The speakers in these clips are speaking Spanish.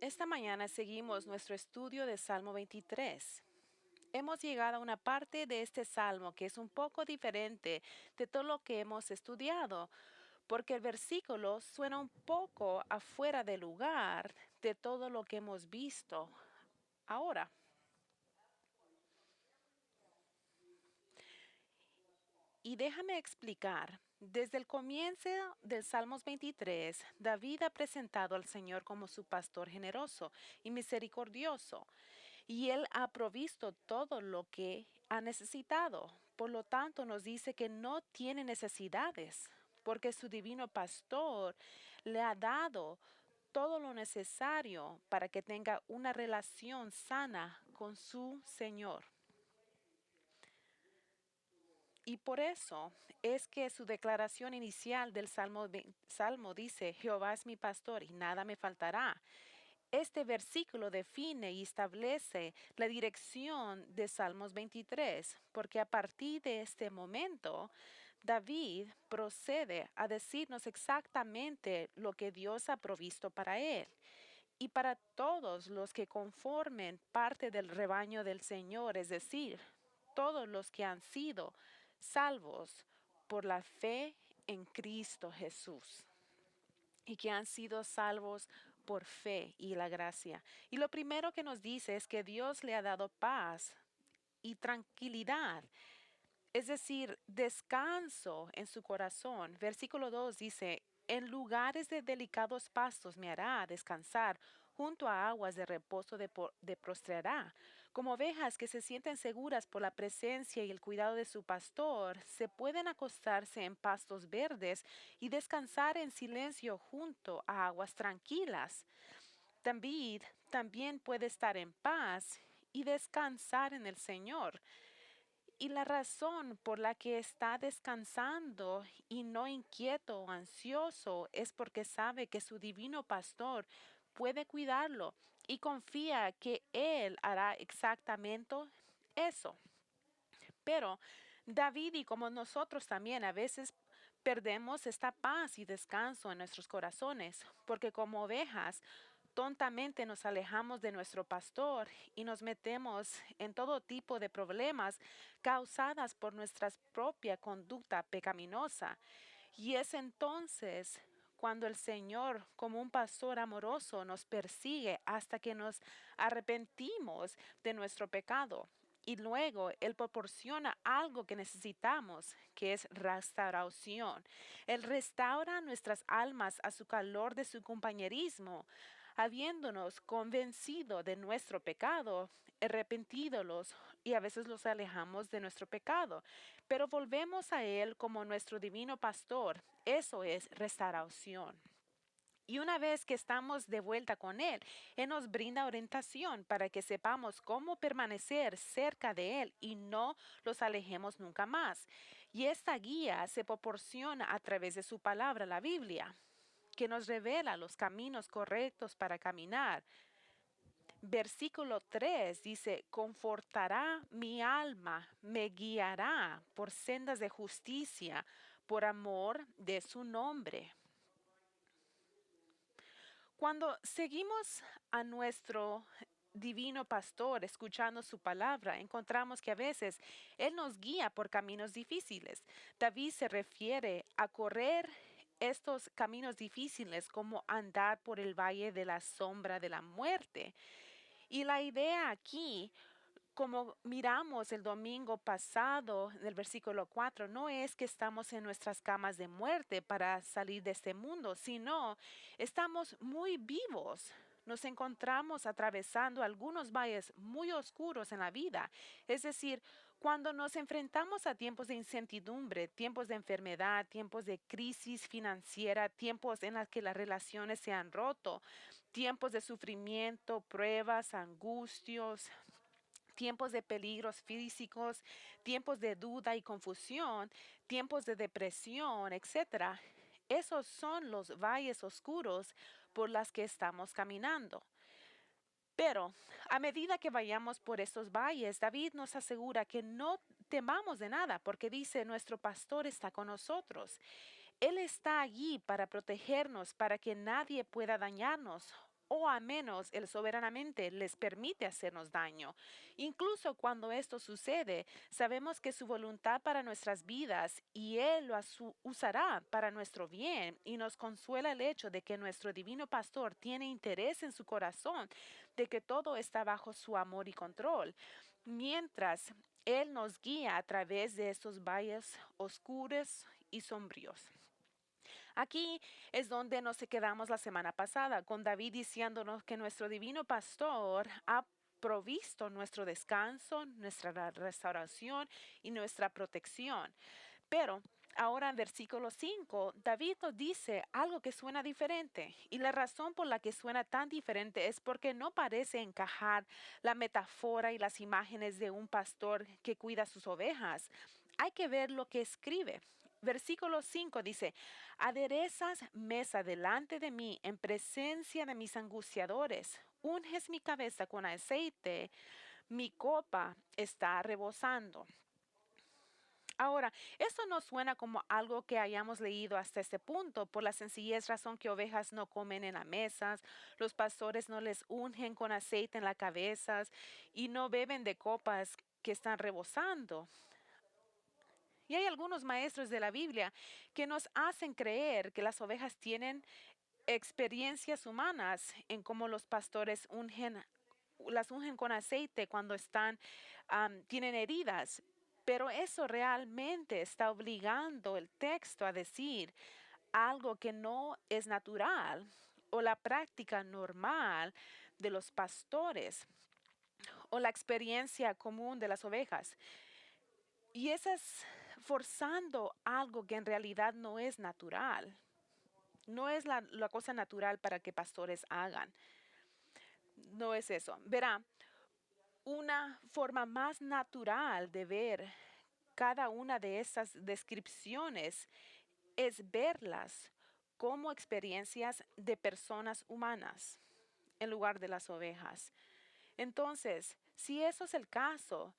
Esta mañana seguimos nuestro estudio de Salmo 23. Hemos llegado a una parte de este salmo que es un poco diferente de todo lo que hemos estudiado, porque el versículo suena un poco afuera de lugar de todo lo que hemos visto ahora. Y déjame explicar. Desde el comienzo del Salmos 23, David ha presentado al Señor como su pastor generoso y misericordioso, y Él ha provisto todo lo que ha necesitado. Por lo tanto, nos dice que no tiene necesidades, porque su divino pastor le ha dado todo lo necesario para que tenga una relación sana con su Señor. Y por eso es que su declaración inicial del Salmo dice, Jehová es mi pastor y nada me faltará. Este versículo define y establece la dirección de Salmos 23, porque a partir de este momento, David procede a decirnos exactamente lo que Dios ha provisto para él. Y para todos los que conformen parte del rebaño del Señor, es decir, todos los que han sido salvos por la fe en Cristo Jesús y que han sido salvos por fe y la gracia. Y lo primero que nos dice es que Dios le ha dado paz y tranquilidad, es decir, descanso en su corazón. Versículo 2 dice, en lugares de delicados pastos me hará descansar, junto a aguas de reposo de prostrará. Como ovejas que se sienten seguras por la presencia y el cuidado de su pastor, se pueden acostarse en pastos verdes y descansar en silencio junto a aguas tranquilas. David también puede estar en paz y descansar en el Señor. Y la razón por la que está descansando y no inquieto o ansioso es porque sabe que su divino pastor puede cuidarlo y confía que Él hará exactamente eso. Pero David y como nosotros también a veces perdemos esta paz y descanso en nuestros corazones, porque como ovejas tontamente nos alejamos de nuestro pastor y nos metemos en todo tipo de problemas causadas por nuestra propia conducta pecaminosa. Y es entonces cuando el Señor, como un pastor amoroso, nos persigue hasta que nos arrepentimos de nuestro pecado. Y luego Él proporciona algo que necesitamos, que es restauración. Él restaura nuestras almas a su calor de su compañerismo, habiéndonos convencido de nuestro pecado, arrepentidos y a veces los alejamos de nuestro pecado, pero volvemos a Él como nuestro divino pastor. Eso es restauración. Y una vez que estamos de vuelta con Él, Él nos brinda orientación para que sepamos cómo permanecer cerca de Él y no los alejemos nunca más. Y esta guía se proporciona a través de su palabra, la Biblia, que nos revela los caminos correctos para caminar. Versículo 3 dice, confortará mi alma, me guiará por sendas de justicia, por amor de su nombre. Cuando seguimos a nuestro divino pastor escuchando su palabra, encontramos que a veces Él nos guía por caminos difíciles. David se refiere a correr estos caminos difíciles como andar por el valle de la sombra de la muerte. Y la idea aquí, como miramos el domingo pasado en el versículo 4, no es que estamos en nuestras camas de muerte para salir de este mundo, sino estamos muy vivos. Nos encontramos atravesando algunos valles muy oscuros en la vida. Es decir, cuando nos enfrentamos a tiempos de incertidumbre, tiempos de enfermedad, tiempos de crisis financiera, tiempos en los que las relaciones se han roto, tiempos de sufrimiento, pruebas, angustios, tiempos de peligros físicos, tiempos de duda y confusión, tiempos de depresión, etcétera. Esos son los valles oscuros por los que estamos caminando. Pero a medida que vayamos por estos valles, David nos asegura que no temamos de nada, porque dice, nuestro pastor está con nosotros. Él está allí para protegernos, para que nadie pueda dañarnos, o a menos Él soberanamente les permite hacernos daño. Incluso cuando esto sucede, sabemos que su voluntad para nuestras vidas y Él lo usará para nuestro bien, y nos consuela el hecho de que nuestro divino pastor tiene interés en su corazón, de que todo está bajo su amor y control, mientras Él nos guía a través de estos valles oscuros y sombríos. Aquí es donde nos quedamos la semana pasada, con David diciéndonos que nuestro divino pastor ha provisto nuestro descanso, nuestra restauración y nuestra protección. Pero ahora en versículo 5, David nos dice algo que suena diferente. Y la razón por la que suena tan diferente es porque no parece encajar la metáfora y las imágenes de un pastor que cuida sus ovejas. Hay que ver lo que escribe. Versículo 5 dice, aderezas mesa delante de mí en presencia de mis angustiadores, unges mi cabeza con aceite, mi copa está rebosando. Ahora, esto no suena como algo que hayamos leído hasta este punto, por la sencillez razón que ovejas no comen en las mesas, los pastores no les ungen con aceite en las cabezas y no beben de copas que están rebosando. Y hay algunos maestros de la Biblia que nos hacen creer que las ovejas tienen experiencias humanas en cómo los pastores las ungen con aceite cuando tienen heridas. Pero eso realmente está obligando el texto a decir algo que no es natural o la práctica normal de los pastores o la experiencia común de las ovejas. Y eso es forzando algo que en realidad no es natural. No es la cosa natural para que pastores hagan. No es eso. Verá, una forma más natural de ver cada una de esas descripciones es verlas como experiencias de personas humanas en lugar de las ovejas. Entonces, si eso es el caso,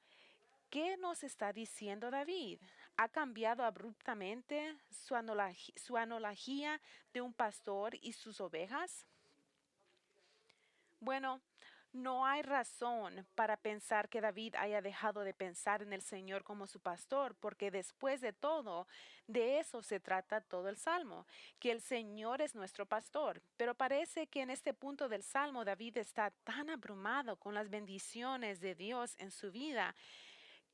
¿qué nos está diciendo David? ¿Ha cambiado abruptamente su analogía de un pastor y sus ovejas? Bueno, no hay razón para pensar que David haya dejado de pensar en el Señor como su pastor, porque después de todo, de eso se trata todo el Salmo, que el Señor es nuestro pastor. Pero parece que en este punto del Salmo David está tan abrumado con las bendiciones de Dios en su vida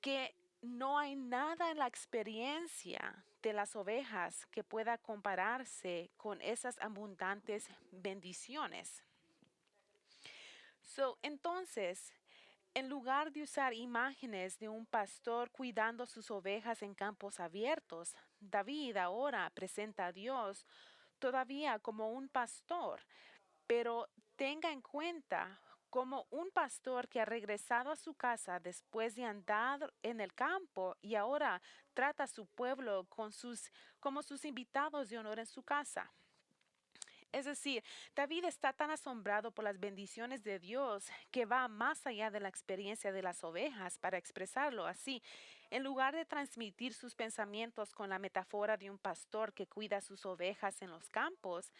que no hay nada en la experiencia de las ovejas que pueda compararse con esas abundantes bendiciones. Entonces, en lugar de usar imágenes de un pastor cuidando sus ovejas en campos abiertos, David ahora presenta a Dios todavía como un pastor, pero tenga en cuenta como un pastor que ha regresado a su casa después de andar en el campo y ahora trata a su pueblo como sus invitados de honor en su casa. Es decir, David está tan asombrado por las bendiciones de Dios que va más allá de la experiencia de las ovejas para expresarlo así. En lugar de transmitir sus pensamientos con la metáfora de un pastor que cuida sus ovejas en los campos,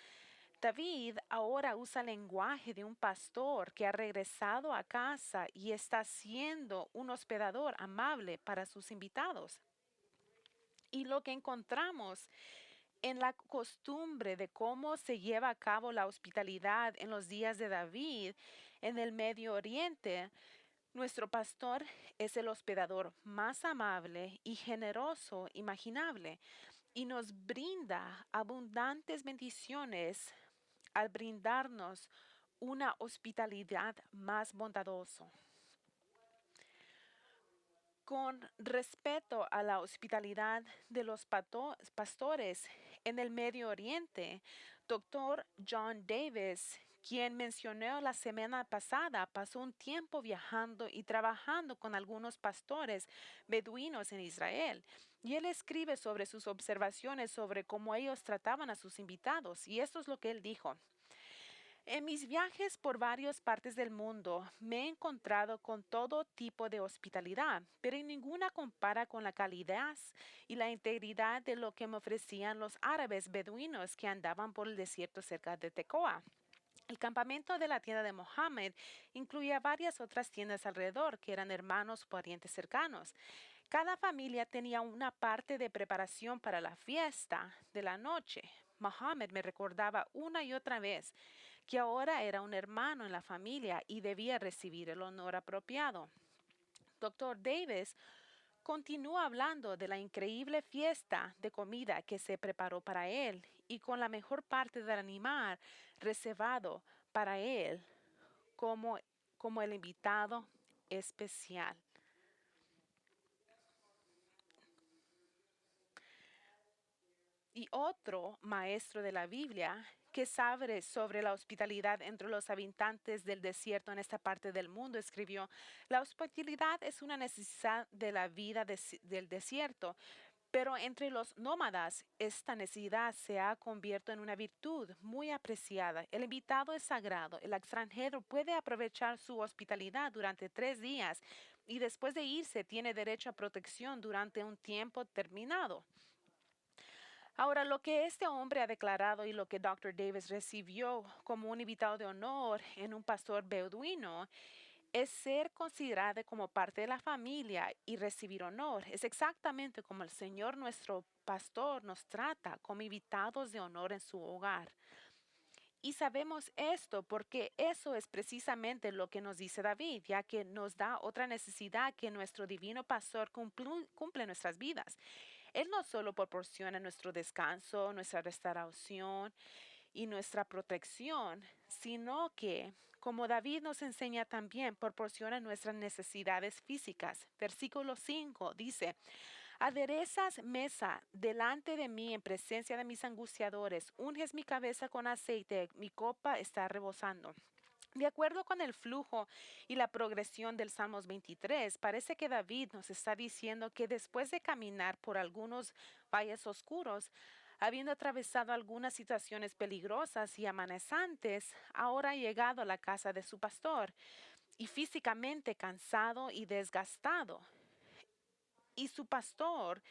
David ahora usa el lenguaje de un pastor que ha regresado a casa y está siendo un hospedador amable para sus invitados. Y lo que encontramos en la costumbre de cómo se lleva a cabo la hospitalidad en los días de David en el Medio Oriente, nuestro pastor es el hospedador más amable y generoso imaginable y nos brinda abundantes bendiciones al brindarnos una hospitalidad más bondadosa. Con respeto a la hospitalidad de los pastores en el Medio Oriente, Dr. John Davis, quien mencionó la semana pasada, pasó un tiempo viajando y trabajando con algunos pastores beduinos en Israel. Y él escribe sobre sus observaciones sobre cómo ellos trataban a sus invitados. Y esto es lo que él dijo. En mis viajes por varias partes del mundo me he encontrado con todo tipo de hospitalidad, pero ninguna compara con la calidez y la integridad de lo que me ofrecían los árabes beduinos que andaban por el desierto cerca de Tecoa. El campamento de la tienda de Mohammed incluía varias otras tiendas alrededor que eran hermanos parientes cercanos. Cada familia tenía una parte de preparación para la fiesta de la noche. Mohammed me recordaba una y otra vez que ahora era un hermano en la familia y debía recibir el honor apropiado. Doctor Davis continúa hablando de la increíble fiesta de comida que se preparó para él y con la mejor parte del animal reservado para él como, como el invitado especial. Y otro maestro de la Biblia que sabe sobre la hospitalidad entre los habitantes del desierto en esta parte del mundo escribió, la hospitalidad es una necesidad de la vida del desierto, pero entre los nómadas esta necesidad se ha convertido en una virtud muy apreciada. El invitado es sagrado, el extranjero puede aprovechar su hospitalidad durante 3 días y después de irse tiene derecho a protección durante un tiempo terminado. Ahora, lo que este hombre ha declarado y lo que Doctor Davis recibió como un invitado de honor en un pastor beduino es ser considerado como parte de la familia y recibir honor. Es exactamente como el Señor nuestro pastor nos trata como invitados de honor en su hogar. Y sabemos esto porque eso es precisamente lo que nos dice David, ya que nos da otra necesidad que nuestro divino pastor cumple en nuestras vidas. Él no solo proporciona nuestro descanso, nuestra restauración y nuestra protección, sino que, como David nos enseña también, proporciona nuestras necesidades físicas. Versículo 5 dice, aderezas mesa delante de mí en presencia de mis angustiadores, unges mi cabeza con aceite, mi copa está rebosando. De acuerdo con el flujo y la progresión del Salmos 23, parece que David nos está diciendo que después de caminar por algunos valles oscuros, habiendo atravesado algunas situaciones peligrosas y amenazantes, ahora ha llegado a la casa de su pastor y físicamente cansado y desgastado. Y su pastor,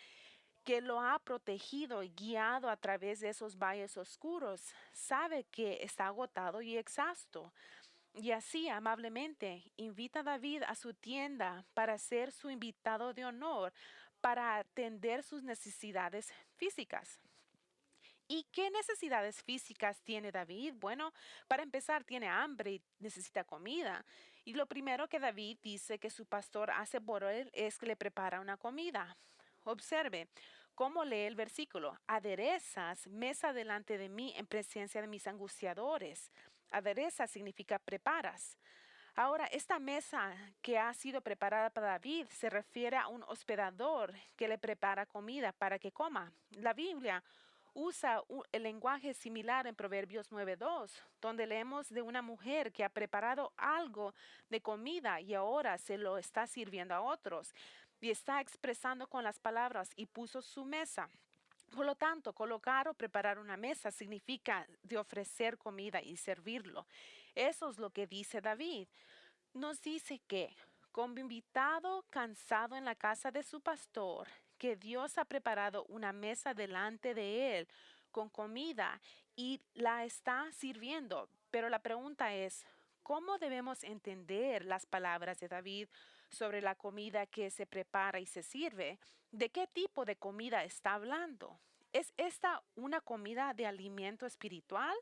que lo ha protegido y guiado a través de esos valles oscuros, sabe que está agotado y exhausto. Y así amablemente invita a David a su tienda para ser su invitado de honor, para atender sus necesidades físicas. ¿Y qué necesidades físicas tiene David? Bueno, para empezar, tiene hambre y necesita comida. Y lo primero que David dice que su pastor hace por él es que le prepara una comida. Observe cómo lee el versículo. Aderezas mesa delante de mí en presencia de mis angustiadores. Adereza significa preparas. Ahora, esta mesa que ha sido preparada para David se refiere a un hospedador que le prepara comida para que coma. La Biblia usa el lenguaje similar en Proverbios 9:2, donde leemos de una mujer que ha preparado algo de comida y ahora se lo está sirviendo a otros. Y está expresando con las palabras y puso su mesa. Por lo tanto, colocar o preparar una mesa significa de ofrecer comida y servirlo. Eso es lo que dice David. Nos dice que, como invitado cansado en la casa de su pastor, que Dios ha preparado una mesa delante de él con comida y la está sirviendo. Pero la pregunta es, ¿cómo debemos entender las palabras de David sobre la comida que se prepara y se sirve? ¿De qué tipo de comida está hablando? ¿Es esta una comida de alimento espiritual?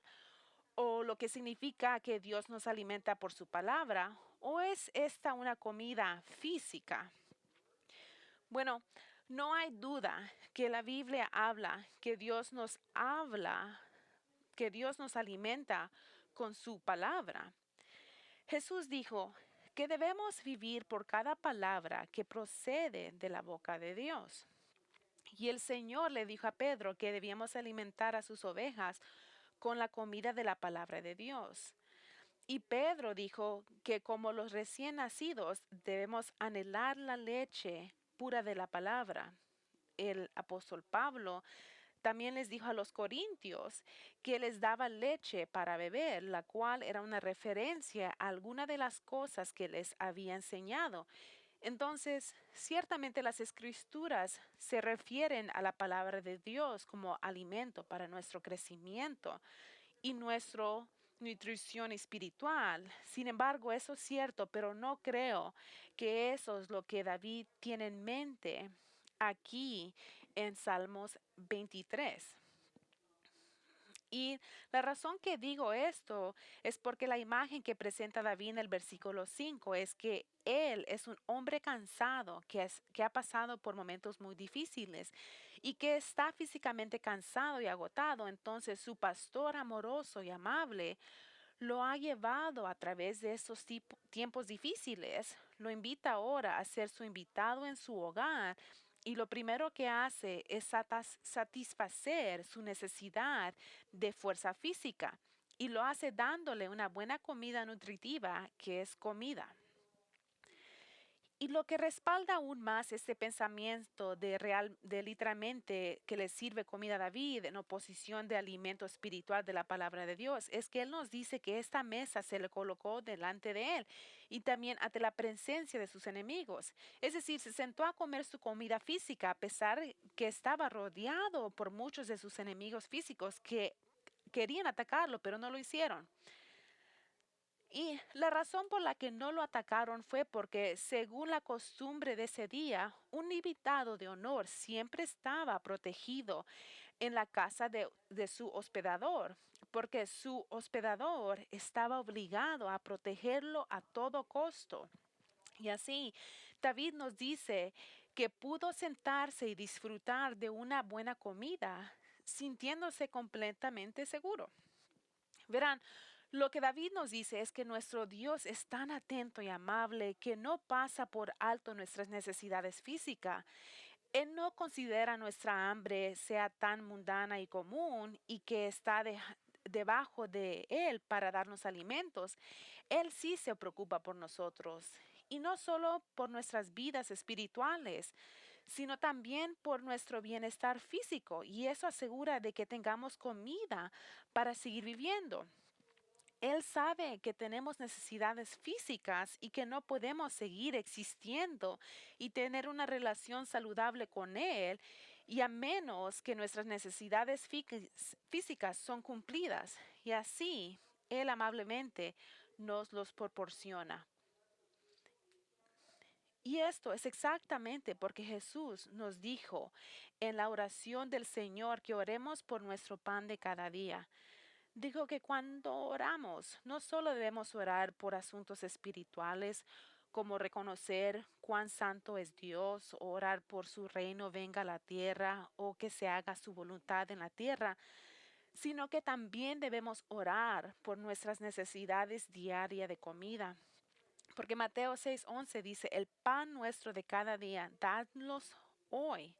¿O lo que significa que Dios nos alimenta por su palabra? ¿O es esta una comida física? Bueno, no hay duda que la Biblia habla, que Dios nos alimenta con su palabra. Jesús dijo que debemos vivir por cada palabra que procede de la boca de Dios. Y el Señor le dijo a Pedro que debíamos alimentar a sus ovejas con la comida de la palabra de Dios. Y Pedro dijo que como los recién nacidos debemos anhelar la leche pura de la palabra. El apóstol Pablo También les dijo a los corintios que les daba leche para beber, la cual era una referencia a alguna de las cosas que les había enseñado. Entonces, ciertamente las escrituras se refieren a la palabra de Dios como alimento para nuestro crecimiento y nuestra nutrición espiritual. Sin embargo, eso es cierto, pero no creo que eso es lo que David tiene en mente aquí en Salmos 23. Y la razón que digo esto es porque la imagen que presenta David en el versículo 5 es que él es un hombre cansado que ha pasado por momentos muy difíciles y que está físicamente cansado y agotado. Entonces su pastor amoroso y amable lo ha llevado a través de esos tiempos difíciles. Lo invita ahora a ser su invitado en su hogar y lo primero que hace es satisfacer su necesidad de fuerza física y lo hace dándole una buena comida nutritiva que es comida. Y lo que respalda aún más este pensamiento de literalmente que le sirve comida a David en oposición de alimento espiritual de la palabra de Dios es que él nos dice que esta mesa se le colocó delante de él y también ante la presencia de sus enemigos. Es decir, se sentó a comer su comida física a pesar que estaba rodeado por muchos de sus enemigos físicos que querían atacarlo, pero no lo hicieron. Y la razón por la que no lo atacaron fue porque, según la costumbre de ese día, un invitado de honor siempre estaba protegido en la casa de su hospedador, porque su hospedador estaba obligado a protegerlo a todo costo. Y así, David nos dice que pudo sentarse y disfrutar de una buena comida, sintiéndose completamente seguro. Verán, lo que David nos dice es que nuestro Dios es tan atento y amable que no pasa por alto nuestras necesidades físicas. Él no considera nuestra hambre sea tan mundana y común y que está debajo de Él para darnos alimentos. Él sí se preocupa por nosotros. Y no solo por nuestras vidas espirituales, sino también por nuestro bienestar físico. Y eso asegura de que tengamos comida para seguir viviendo. Él sabe que tenemos necesidades físicas y que no podemos seguir existiendo y tener una relación saludable con Él, y a menos que nuestras necesidades físicas son cumplidas. Y así, Él amablemente nos los proporciona. Y esto es exactamente porque Jesús nos dijo en la oración del Señor que oremos por nuestro pan de cada día. Dijo que cuando oramos, no solo debemos orar por asuntos espirituales, como reconocer cuán santo es Dios, o orar por su reino venga a la tierra, o que se haga su voluntad en la tierra, sino que también debemos orar por nuestras necesidades diarias de comida. Porque Mateo 6:11 dice, el pan nuestro de cada día, dadnos hoy.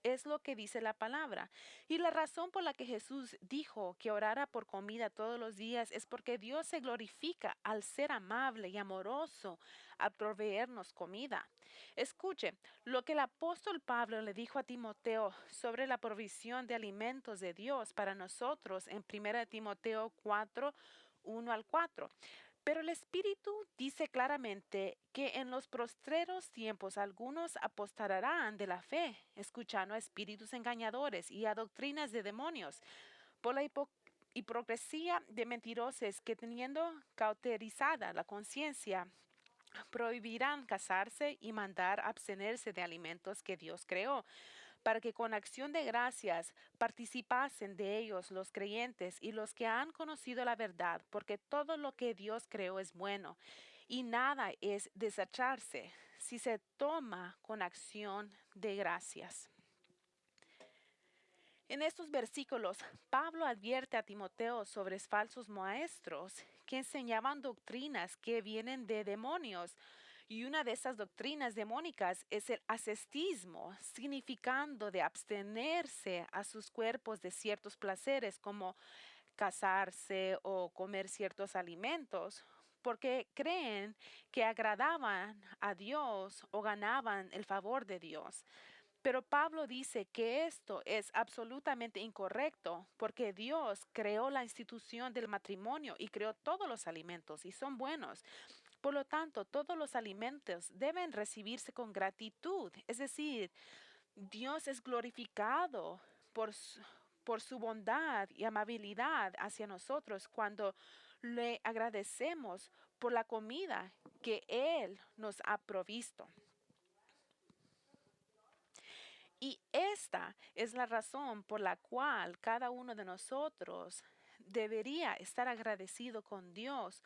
Es lo que dice la palabra. Y la razón por la que Jesús dijo que orara por comida todos los días es porque Dios se glorifica al ser amable y amoroso al proveernos comida. Escuche, lo que el apóstol Pablo le dijo a Timoteo sobre la provisión de alimentos de Dios para nosotros en 1 Timoteo 4:1 al 4. Pero el Espíritu dice claramente que en los postreros tiempos algunos apostarán de la fe, escuchando a espíritus engañadores y a doctrinas de demonios, por la hipocresía de mentirosos que teniendo cauterizada la conciencia, prohibirán casarse y mandar abstenerse de alimentos que Dios creó, para que con acción de gracias participasen de ellos los creyentes y los que han conocido la verdad, porque todo lo que Dios creó es bueno y nada es desecharse si se toma con acción de gracias. En estos versículos, Pablo advierte a Timoteo sobre falsos maestros que enseñaban doctrinas que vienen de demonios. Y una de esas doctrinas demónicas es el ascetismo, significando de abstenerse a sus cuerpos de ciertos placeres como casarse o comer ciertos alimentos, porque creen que agradaban a Dios o ganaban el favor de Dios. Pero Pablo dice que esto es absolutamente incorrecto porque Dios creó la institución del matrimonio y creó todos los alimentos y son buenos. Por lo tanto, todos los alimentos deben recibirse con gratitud. Es decir, Dios es glorificado por por su bondad y amabilidad hacia nosotros cuando le agradecemos por la comida que Él nos ha provisto. Y esta es la razón por la cual cada uno de nosotros debería estar agradecido con Dios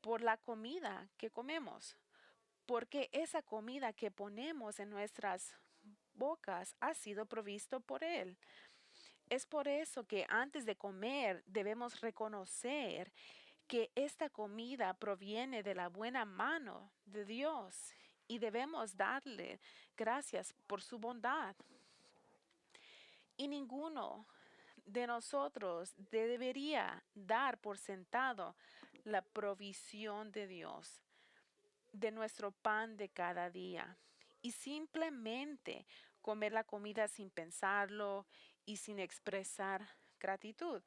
por la comida que comemos, porque esa comida que ponemos en nuestras bocas ha sido provisto por Él. Es por eso que antes de comer debemos reconocer que esta comida proviene de la buena mano de Dios y debemos darle gracias por su bondad. Y ninguno de nosotros debería dar por sentado la provisión de Dios, de nuestro pan de cada día. Y simplemente comer la comida sin pensarlo y sin expresar gratitud.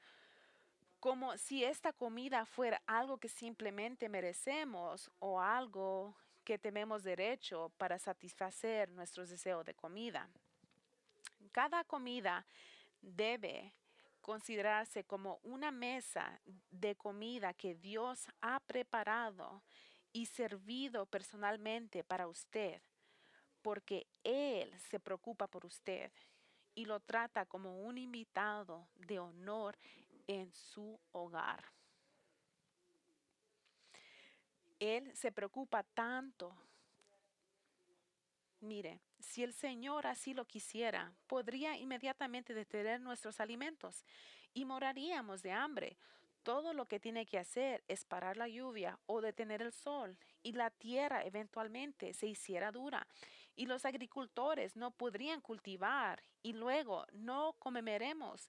Como si esta comida fuera algo que simplemente merecemos o algo que tenemos derecho para satisfacer nuestros deseos de comida. Cada comida debe considerarse como una mesa de comida que Dios ha preparado y servido personalmente para usted, porque Él se preocupa por usted y lo trata como un invitado de honor en su hogar. Él se preocupa tanto. Mire, si el Señor así lo quisiera, podría inmediatamente detener nuestros alimentos y moraríamos de hambre. Todo lo que tiene que hacer es parar la lluvia o detener el sol y la tierra eventualmente se hiciera dura y los agricultores no podrían cultivar y luego no comeremos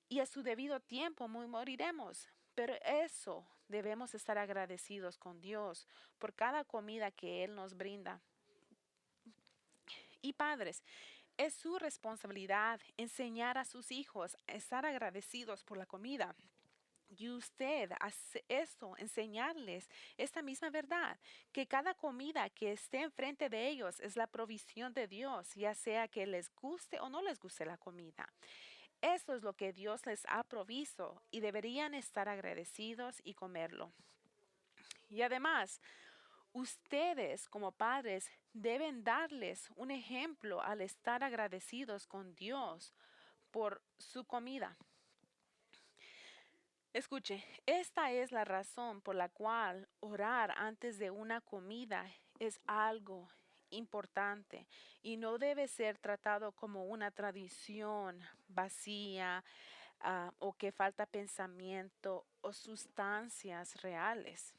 y a su debido tiempo moriremos. Pero eso debemos estar agradecidos con Dios por cada comida que Él nos brinda. Y padres, es su responsabilidad enseñar a sus hijos a estar agradecidos por la comida. Y usted hace esto, enseñarles esta misma verdad, que cada comida que esté enfrente de ellos es la provisión de Dios, ya sea que les guste o no les guste la comida. Eso es lo que Dios les ha provisto y deberían estar agradecidos y comerlo. Y además, ustedes como padres deben darles un ejemplo al estar agradecidos con Dios por su comida. Escuche, esta es la razón por la cual orar antes de una comida es algo importante y no debe ser tratado como una tradición vacía, o que falta pensamiento o sustancias reales.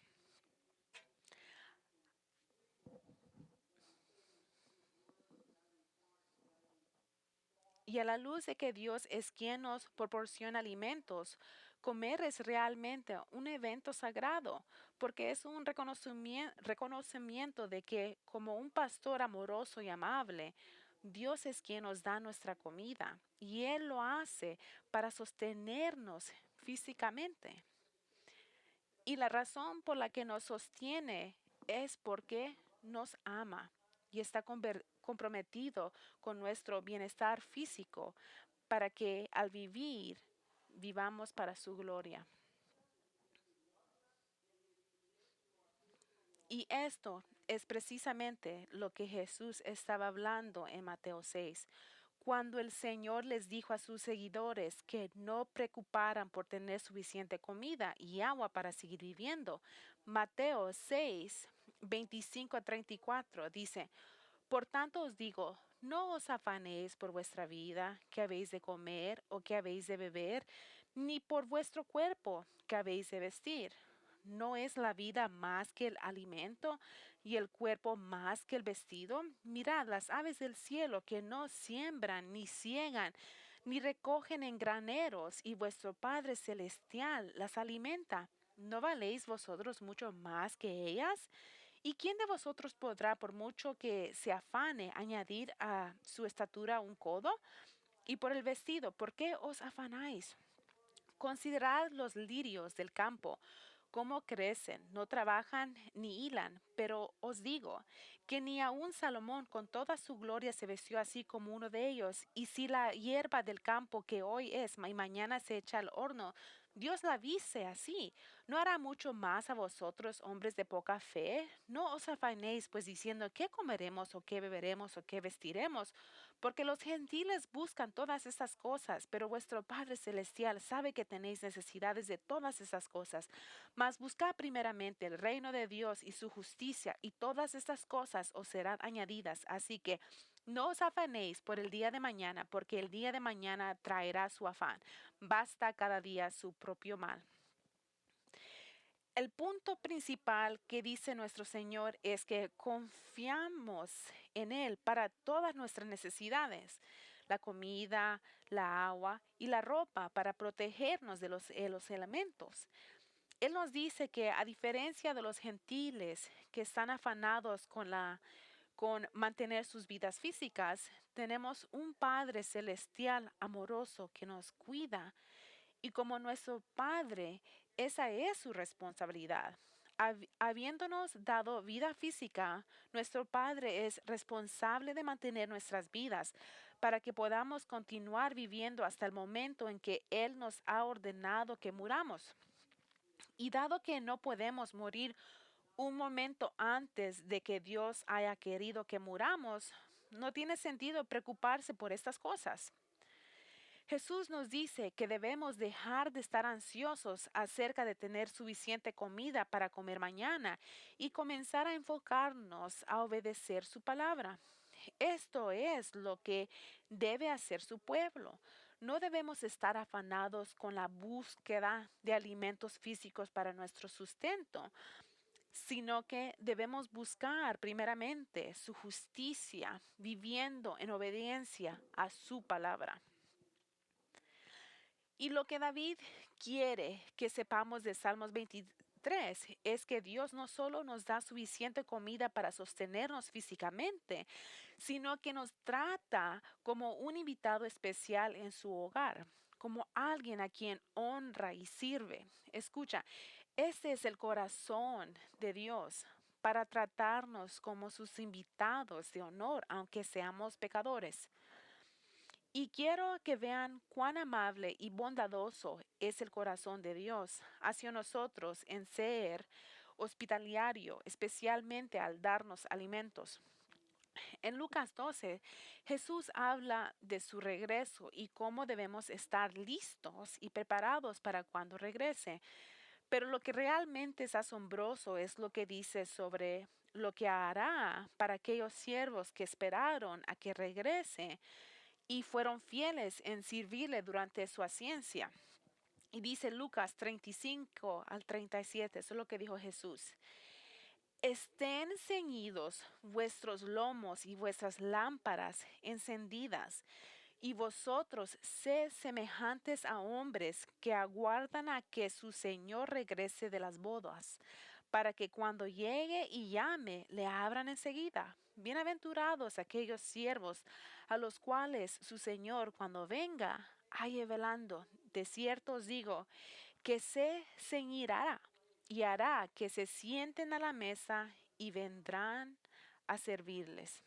Y a la luz de que Dios es quien nos proporciona alimentos, comer es realmente un evento sagrado, porque es un reconocimiento de que como un pastor amoroso y amable, Dios es quien nos da nuestra comida y Él lo hace para sostenernos físicamente. Y la razón por la que nos sostiene es porque nos ama y está comprometido con nuestro bienestar físico para que al vivir vivamos para su gloria. Y esto es precisamente lo que Jesús estaba hablando en Mateo 6, cuando el Señor les dijo a sus seguidores que no preocuparan por tener suficiente comida y agua para seguir viviendo. Mateo 6, 25 a 34 dice, por tanto os digo, no os afanéis por vuestra vida, que habéis de comer o que habéis de beber, ni por vuestro cuerpo, que habéis de vestir. ¿No es la vida más que el alimento y el cuerpo más que el vestido? Mirad las aves del cielo que no siembran, ni ciegan, ni recogen en graneros, y vuestro Padre Celestial las alimenta. ¿No valéis vosotros mucho más que ellas? ¿Y quién de vosotros podrá, por mucho que se afane, añadir a su estatura un codo? Y por el vestido, ¿por qué os afanáis? Considerad los lirios del campo, cómo crecen, no trabajan ni hilan, pero os digo que ni aun Salomón con toda su gloria se vistió así como uno de ellos. Y si la hierba del campo que hoy es y mañana se echa al horno, Dios la viste así, ¿no hará mucho más a vosotros, hombres de poca fe? No os afanéis pues diciendo qué comeremos o qué beberemos o qué vestiremos, porque los gentiles buscan todas estas cosas, pero vuestro Padre Celestial sabe que tenéis necesidades de todas esas cosas. Mas buscad primeramente el reino de Dios y su justicia, y todas estas cosas os serán añadidas. Así que no os afanéis por el día de mañana, porque el día de mañana traerá su afán. Basta cada día su propio mal. El punto principal que dice nuestro Señor es que confiamos en Él para todas nuestras necesidades, la comida, la agua y la ropa para protegernos de los elementos. Él nos dice que a diferencia de los gentiles que están afanados con mantener sus vidas físicas, tenemos un Padre celestial amoroso que nos cuida y como nuestro Padre, esa es su responsabilidad. Habiéndonos dado vida física, nuestro Padre es responsable de mantener nuestras vidas para que podamos continuar viviendo hasta el momento en que Él nos ha ordenado que muramos. Y dado que no podemos morir un momento antes de que Dios haya querido que muramos, no tiene sentido preocuparse por estas cosas. Jesús nos dice que debemos dejar de estar ansiosos acerca de tener suficiente comida para comer mañana y comenzar a enfocarnos a obedecer su palabra. Esto es lo que debe hacer su pueblo. No debemos estar afanados con la búsqueda de alimentos físicos para nuestro sustento, sino que debemos buscar primeramente su justicia, viviendo en obediencia a su palabra. Y lo que David quiere que sepamos de Salmos 23 es que Dios no solo nos da suficiente comida para sostenernos físicamente, sino que nos trata como un invitado especial en su hogar, como alguien a quien honra y sirve. Escucha, este es el corazón de Dios para tratarnos como sus invitados de honor, aunque seamos pecadores. Y quiero que vean cuán amable y bondadoso es el corazón de Dios hacia nosotros en ser hospitalario, especialmente al darnos alimentos. En Lucas 12, Jesús habla de su regreso y cómo debemos estar listos y preparados para cuando regrese. Pero lo que realmente es asombroso es lo que dice sobre lo que hará para aquellos siervos que esperaron a que regrese y fueron fieles en servirle durante su ascencia. Y dice Lucas 35 al 37, eso es lo que dijo Jesús. Estén ceñidos vuestros lomos y vuestras lámparas encendidas, y vosotros sed semejantes a hombres que aguardan a que su Señor regrese de las bodas, para que cuando llegue y llame, le abran enseguida. Bienaventurados aquellos siervos a los cuales su Señor cuando venga halle velando. De cierto os digo que se ceñirá y hará que se sienten a la mesa y vendrán a servirles.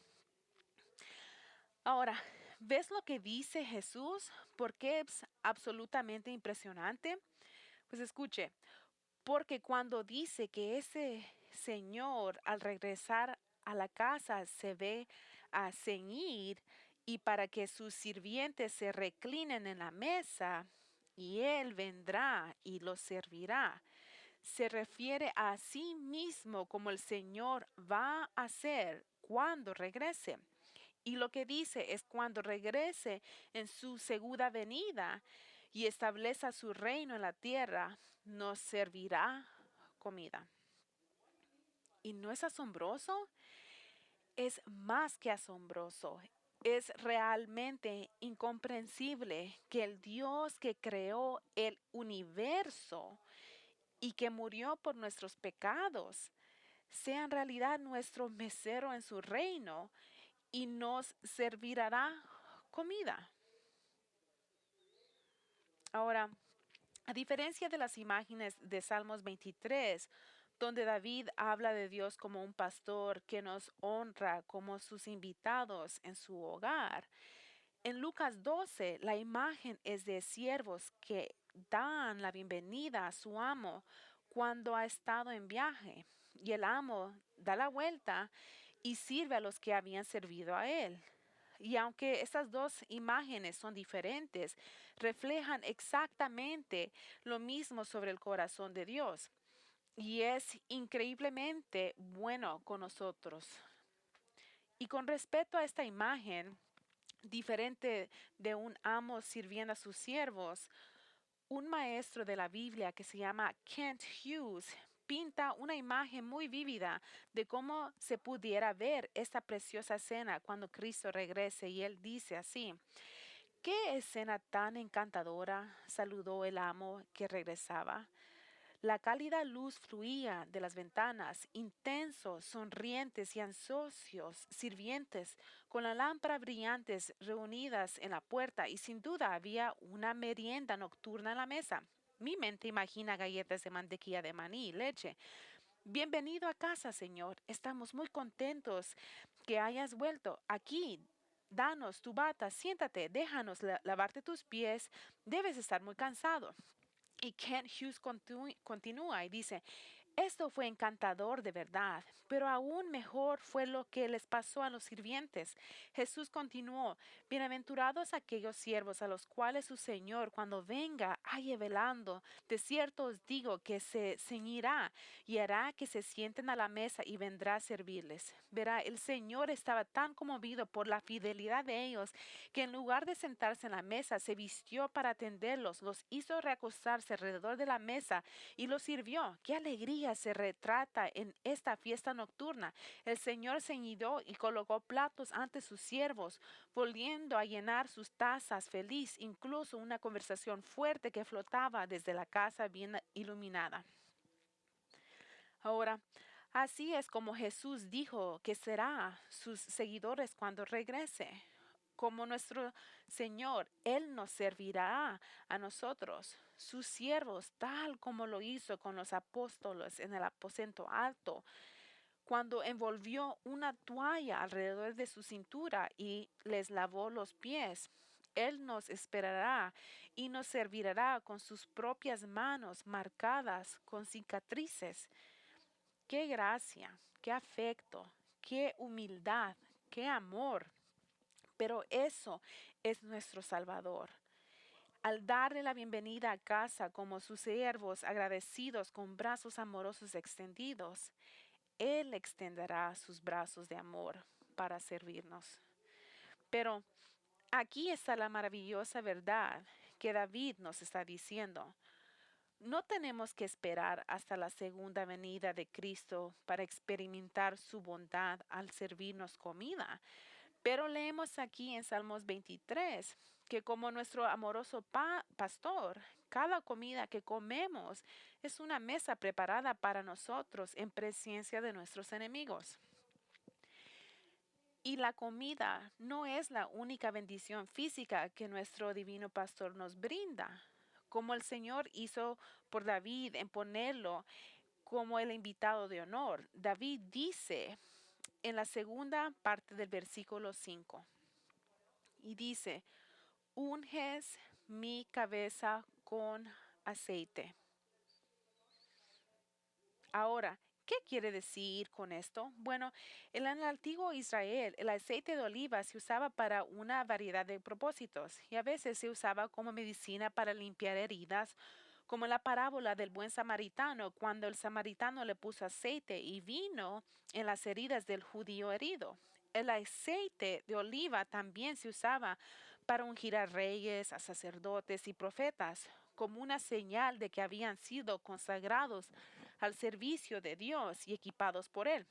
Ahora, ¿ves lo que dice Jesús? ¿Por qué es absolutamente impresionante? Pues escuche, porque cuando dice que ese señor al regresar a la casa se ve a ceñir y para que sus sirvientes se reclinen en la mesa y él vendrá y los servirá, se refiere a sí mismo como el Señor va a hacer cuando regrese. Y lo que dice es cuando regrese en su segunda venida y establezca su reino en la tierra, nos servirá comida. ¿Y no es asombroso? Es más que asombroso. Es realmente incomprensible que el Dios que creó el universo y que murió por nuestros pecados sea en realidad nuestro mesero en su reino y nos servirá comida. Ahora, a diferencia de las imágenes de Salmos 23, donde David habla de Dios como un pastor que nos honra como sus invitados en su hogar, en Lucas 12 la imagen es de siervos que dan la bienvenida a su amo cuando ha estado en viaje y el amo da la vuelta y sirve a los que habían servido a él. Y aunque estas dos imágenes son diferentes, reflejan exactamente lo mismo sobre el corazón de Dios. Y es increíblemente bueno con nosotros. Y con respecto a esta imagen, diferente de un amo sirviendo a sus siervos, un maestro de la Biblia que se llama Kent Hughes pinta una imagen muy vívida de cómo se pudiera ver esta preciosa escena cuando Cristo regrese. Y él dice así: ¿qué escena tan encantadora saludó el amo que regresaba? La cálida luz fluía de las ventanas, intensos, sonrientes y ansiosos sirvientes con la lámpara brillantes reunidas en la puerta, y sin duda había una merienda nocturna en la mesa. Mi mente imagina galletas de mantequilla de maní y leche. Bienvenido a casa, Señor. Estamos muy contentos que hayas vuelto. Aquí, danos tu bata, siéntate, déjanos lavarte tus pies. Debes estar muy cansado. Y Kent Hughes continúa y dice: esto fue encantador de verdad, pero aún mejor fue lo que les pasó a los sirvientes. Jesús continuó: bienaventurados aquellos siervos a los cuales su Señor, cuando venga, halle velando. De cierto os digo que se ceñirá y hará que se sienten a la mesa y vendrá a servirles. Verá, el Señor estaba tan conmovido por la fidelidad de ellos que en lugar de sentarse en la mesa, se vistió para atenderlos, los hizo recostarse alrededor de la mesa y los sirvió. ¡Qué alegría se retrata en esta fiesta nocturna! El Señor ceñidó y colocó platos ante sus siervos, volviendo a llenar sus tazas feliz, incluso una conversación fuerte que flotaba desde la casa bien iluminada. Ahora, así es como Jesús dijo que será sus seguidores cuando regrese. Como nuestro Señor, Él nos servirá a nosotros, sus siervos, tal como lo hizo con los apóstoles en el aposento alto, cuando envolvió una toalla alrededor de su cintura y les lavó los pies. Él nos esperará y nos servirá con sus propias manos marcadas con cicatrices. Qué gracia, qué afecto, qué humildad, qué amor. Pero eso es nuestro Salvador. Al darle la bienvenida a casa como sus siervos agradecidos con brazos amorosos extendidos, Él extenderá sus brazos de amor para servirnos. Pero aquí está la maravillosa verdad que David nos está diciendo. No tenemos que esperar hasta la segunda venida de Cristo para experimentar su bondad al servirnos comida. Pero leemos aquí en Salmos 23 que como nuestro amoroso pastor, cada comida que comemos es una mesa preparada para nosotros en presencia de nuestros enemigos. Y la comida no es la única bendición física que nuestro divino pastor nos brinda. Como el Señor hizo por David en ponerlo como el invitado de honor. David dice en la segunda parte del versículo 5, y dice: unges mi cabeza con aceite. Ahora, ¿qué quiere decir con esto? Bueno, en el antiguo Israel, el aceite de oliva se usaba para una variedad de propósitos y a veces se usaba como medicina para limpiar heridas, como la parábola del buen samaritano, cuando el samaritano le puso aceite y vino en las heridas del judío herido. El aceite de oliva también se usaba para ungir a reyes, a sacerdotes y profetas, como una señal de que habían sido consagrados al servicio de Dios y equipados por Él.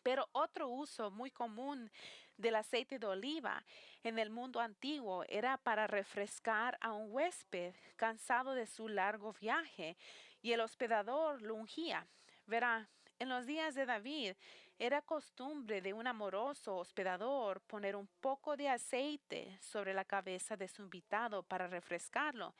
Pero otro uso muy común del aceite de oliva en el mundo antiguo era para refrescar a un huésped cansado de su largo viaje, y el hospedador lo ungía. Verá, En los días de David era costumbre de un amoroso hospedador poner un poco de aceite sobre la cabeza de su invitado para refrescarlo,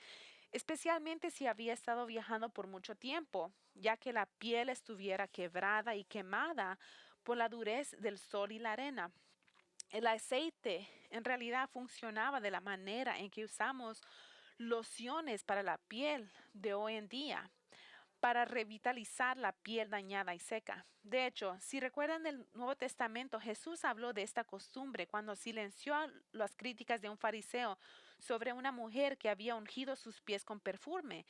especialmente si había estado viajando por mucho tiempo, ya que la piel estuviera quebrada y quemada por la durez del sol y la arena. El aceite en realidad funcionaba de la manera en que usamos lociones para la piel de hoy en día, para revitalizar la piel dañada y seca. De hecho, si recuerdan del Nuevo Testamento, Jesús habló de esta costumbre cuando silenció las críticas de un fariseo sobre una mujer que había ungido sus pies con perfume.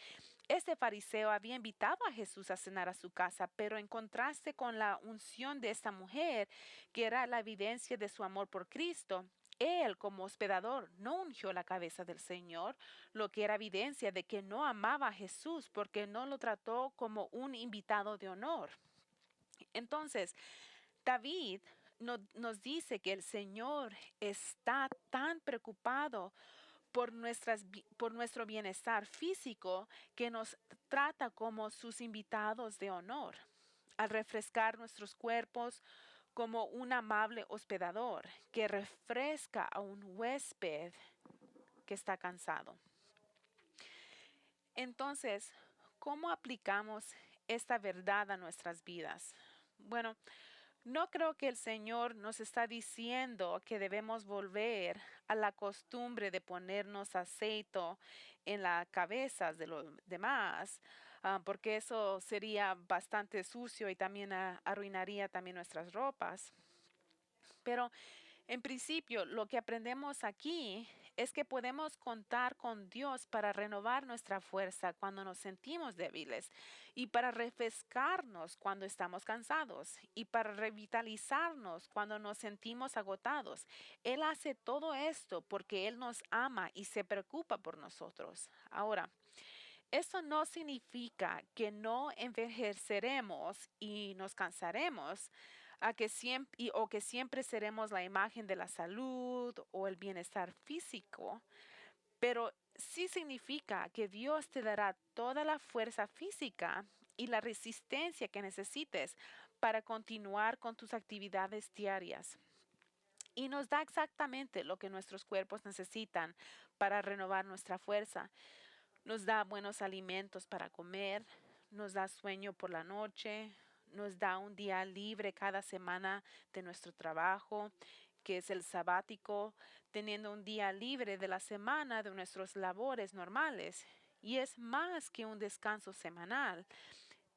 Este fariseo había invitado a Jesús a cenar a su casa, pero en contraste con la unción de esta mujer, que era la evidencia de su amor por Cristo, él, como hospedador, no ungió la cabeza del Señor, lo que era evidencia de que no amaba a Jesús porque no lo trató como un invitado de honor. Entonces, David nos dice que el Señor está tan preocupado por nuestro bienestar físico que nos trata como sus invitados de honor, al refrescar nuestros cuerpos como un amable hospedador que refresca a un huésped que está cansado. Entonces, ¿cómo aplicamos esta verdad a nuestras vidas? Bueno, no creo que el Señor nos está diciendo que debemos volver a la costumbre de ponernos aceite en las cabezas de los demás, porque eso sería bastante sucio y también arruinaría también nuestras ropas. Pero en principio, lo que aprendemos aquí es que podemos contar con Dios para renovar nuestra fuerza cuando nos sentimos débiles y para refrescarnos cuando estamos cansados y para revitalizarnos cuando nos sentimos agotados. Él hace todo esto porque Él nos ama y se preocupa por nosotros. Ahora, eso no significa que no envejeceremos y nos cansaremos, o que siempre seremos la imagen de la salud o el bienestar físico, pero sí significa que Dios te dará toda la fuerza física y la resistencia que necesites para continuar con tus actividades diarias. Y nos da exactamente lo que nuestros cuerpos necesitan para renovar nuestra fuerza. Nos da buenos alimentos para comer, nos da sueño por la noche, nos da un día libre cada semana de nuestro trabajo, que es el sabático, teniendo un día libre de la semana de nuestras labores normales. Y es más que un descanso semanal.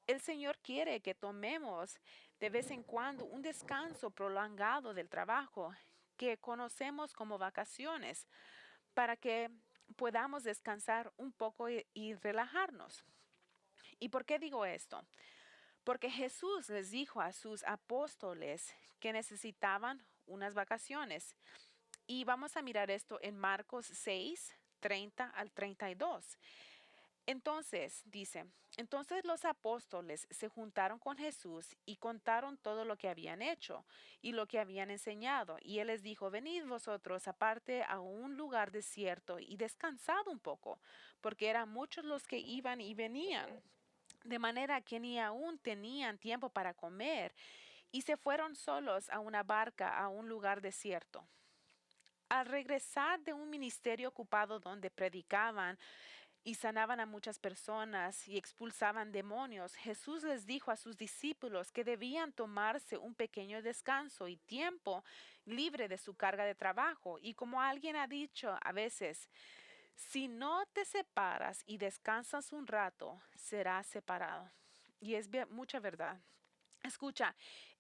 El Señor quiere que tomemos de vez en cuando un descanso prolongado del trabajo, que conocemos como vacaciones, para que podamos descansar un poco y relajarnos. ¿Y por qué digo esto? Porque Jesús les dijo a sus apóstoles que necesitaban unas vacaciones. Y vamos a mirar esto en Marcos 6, 30 al 32. Entonces, dice, entonces los apóstoles se juntaron con Jesús y contaron todo lo que habían hecho y lo que habían enseñado. Y él les dijo, venid vosotros aparte a un lugar desierto y descansad un poco, porque eran muchos los que iban y venían, de manera que ni aún tenían tiempo para comer, y se fueron solos a una barca a un lugar desierto. Al regresar de un ministerio ocupado donde predicaban, y sanaban a muchas personas y expulsaban demonios, Jesús les dijo a sus discípulos que debían tomarse un pequeño descanso y tiempo libre de su carga de trabajo. Y como alguien ha dicho a veces, si no te separas y descansas un rato, serás separado. Y es mucha verdad. Escucha,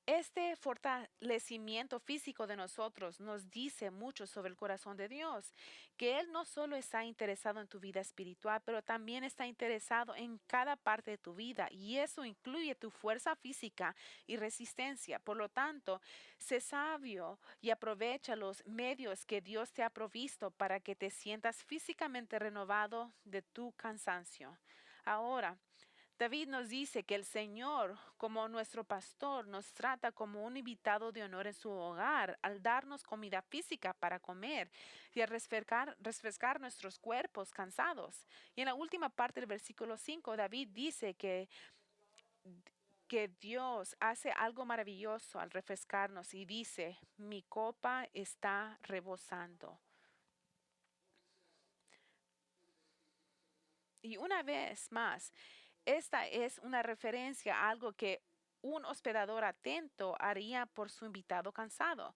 este fortalecimiento físico de nosotros nos dice mucho sobre el corazón de Dios, que Él no solo está interesado en tu vida espiritual, pero también está interesado en cada parte de tu vida, y eso incluye tu fuerza física y resistencia. Por lo tanto, sé sabio y aprovecha los medios que Dios te ha provisto para que te sientas físicamente renovado de tu cansancio. Ahora, David nos dice que el Señor, como nuestro pastor, nos trata como un invitado de honor en su hogar al darnos comida física para comer y a refrescar nuestros cuerpos cansados. Y en la última parte del versículo 5, David dice que Dios hace algo maravilloso al refrescarnos y dice, mi copa está rebosando. Y una vez más, esta es una referencia a algo que un hospedador atento haría por su invitado cansado.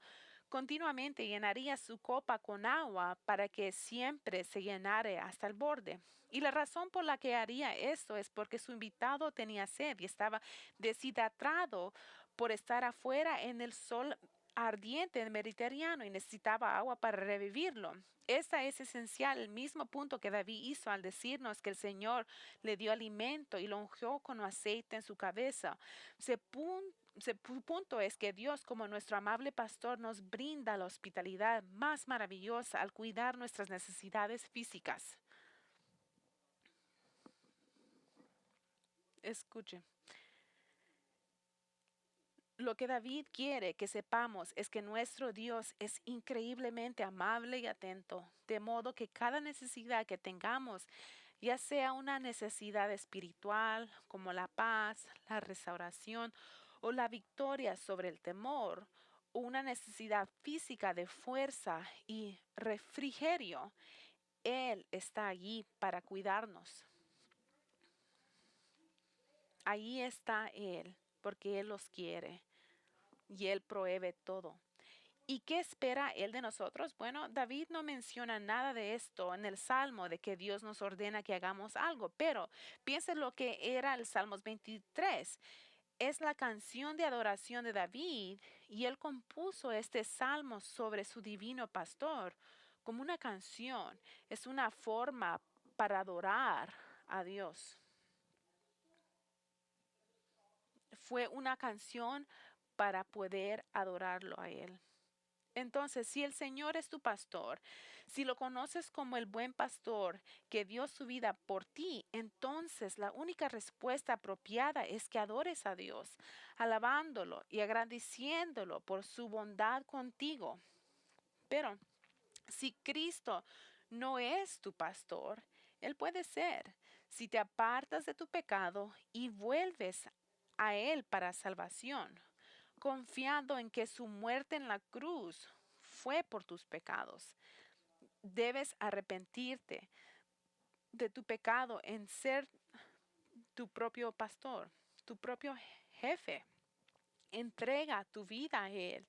Continuamente llenaría su copa con agua para que siempre se llenara hasta el borde. Y la razón por la que haría esto es porque su invitado tenía sed y estaba deshidratado por estar afuera en el sol ardiente del Mediterráneo y necesitaba agua para revivirlo. Esta es esencial, el mismo punto que David hizo al decirnos que el Señor le dio alimento y lo ungió con aceite en su cabeza. Punto es que Dios, como nuestro amable pastor, nos brinda la hospitalidad más maravillosa al cuidar nuestras necesidades físicas. Escuche. Lo que David quiere que sepamos es que nuestro Dios es increíblemente amable y atento, de modo que cada necesidad que tengamos, ya sea una necesidad espiritual como la paz, la restauración o la victoria sobre el temor, o una necesidad física de fuerza y refrigerio, Él está allí para cuidarnos. Ahí está Él, porque Él los quiere y Él provee todo. ¿Y qué espera Él de nosotros? Bueno, David no menciona nada de esto en el Salmo, de que Dios nos ordena que hagamos algo, pero piensen lo que era el Salmos 23. Es la canción de adoración de David y él compuso este salmo sobre su divino pastor como una canción. Es una forma para adorar a Dios. Fue una canción para poder adorarlo a Él. Entonces, si el Señor es tu pastor, si lo conoces como el buen pastor que dio su vida por ti, entonces la única respuesta apropiada es que adores a Dios, alabándolo y agradeciéndolo por su bondad contigo. Pero si Cristo no es tu pastor, Él puede ser. Si te apartas de tu pecado y vuelves a Él para salvación, confiando en que su muerte en la cruz fue por tus pecados. Debes arrepentirte de tu pecado en ser tu propio pastor, tu propio jefe. Entrega tu vida a Él,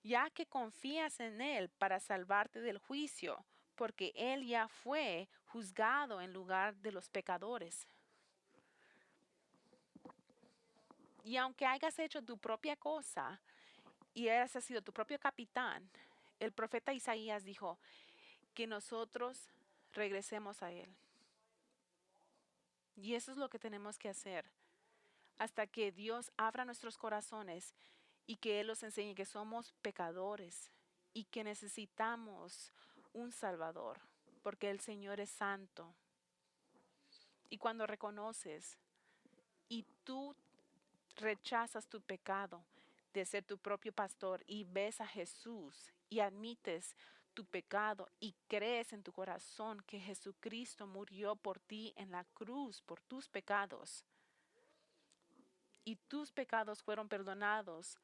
ya que confías en Él para salvarte del juicio, porque Él ya fue juzgado en lugar de los pecadores. Y aunque hayas hecho tu propia cosa y hayas sido tu propio capitán, el profeta Isaías dijo que nosotros regresemos a Él. Y eso es lo que tenemos que hacer hasta que Dios abra nuestros corazones y que Él nos enseñe que somos pecadores y que necesitamos un Salvador, porque el Señor es santo. Y cuando reconoces y tú rechazas tu pecado de ser tu propio pastor y ves a Jesús y admites tu pecado y crees en tu corazón que Jesucristo murió por ti en la cruz, por tus pecados, y tus pecados fueron perdonados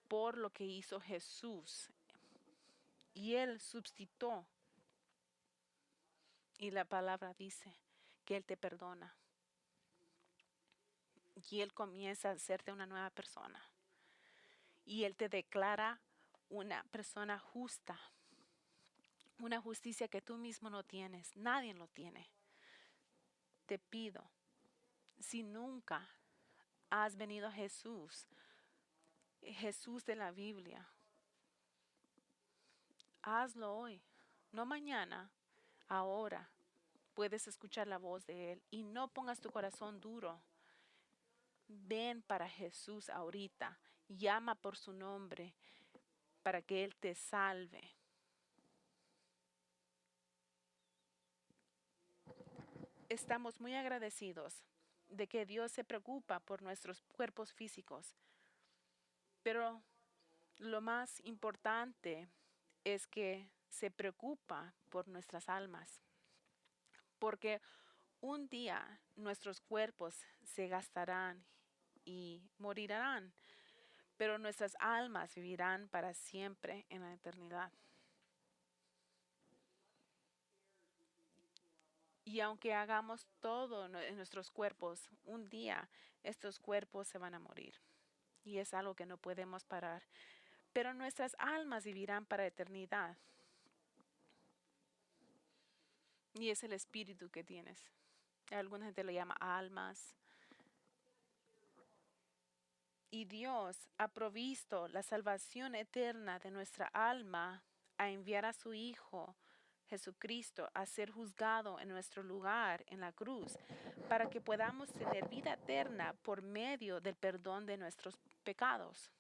por lo que hizo Jesús. Y Él substituyó. Y la palabra dice que Él te perdona. Y Él comienza a hacerte una nueva persona. Y Él te declara una persona justa. Una justicia que tú mismo no tienes. Nadie lo tiene. Te pido, si nunca has venido a Jesús, Jesús de la Biblia, hazlo hoy, no mañana, ahora. Puedes escuchar la voz de Él y no pongas tu corazón duro. Ven para Jesús ahorita, llama por su nombre para que Él te salve. Estamos muy agradecidos de que Dios se preocupa por nuestros cuerpos físicos, pero lo más importante es que se preocupa por nuestras almas, porque un día nuestros cuerpos se gastarán y morirán, pero nuestras almas vivirán para siempre en la eternidad. Y aunque hagamos todo en nuestros cuerpos, un día estos cuerpos se van a morir. Y es algo que no podemos parar. Pero nuestras almas vivirán para eternidad. Y es el espíritu que tienes. Alguna gente lo llama almas. Y Dios ha provisto la salvación eterna de nuestra alma a enviar a su Hijo Jesucristo a ser juzgado en nuestro lugar en la cruz, para que podamos tener vida eterna por medio del perdón de nuestros pecados.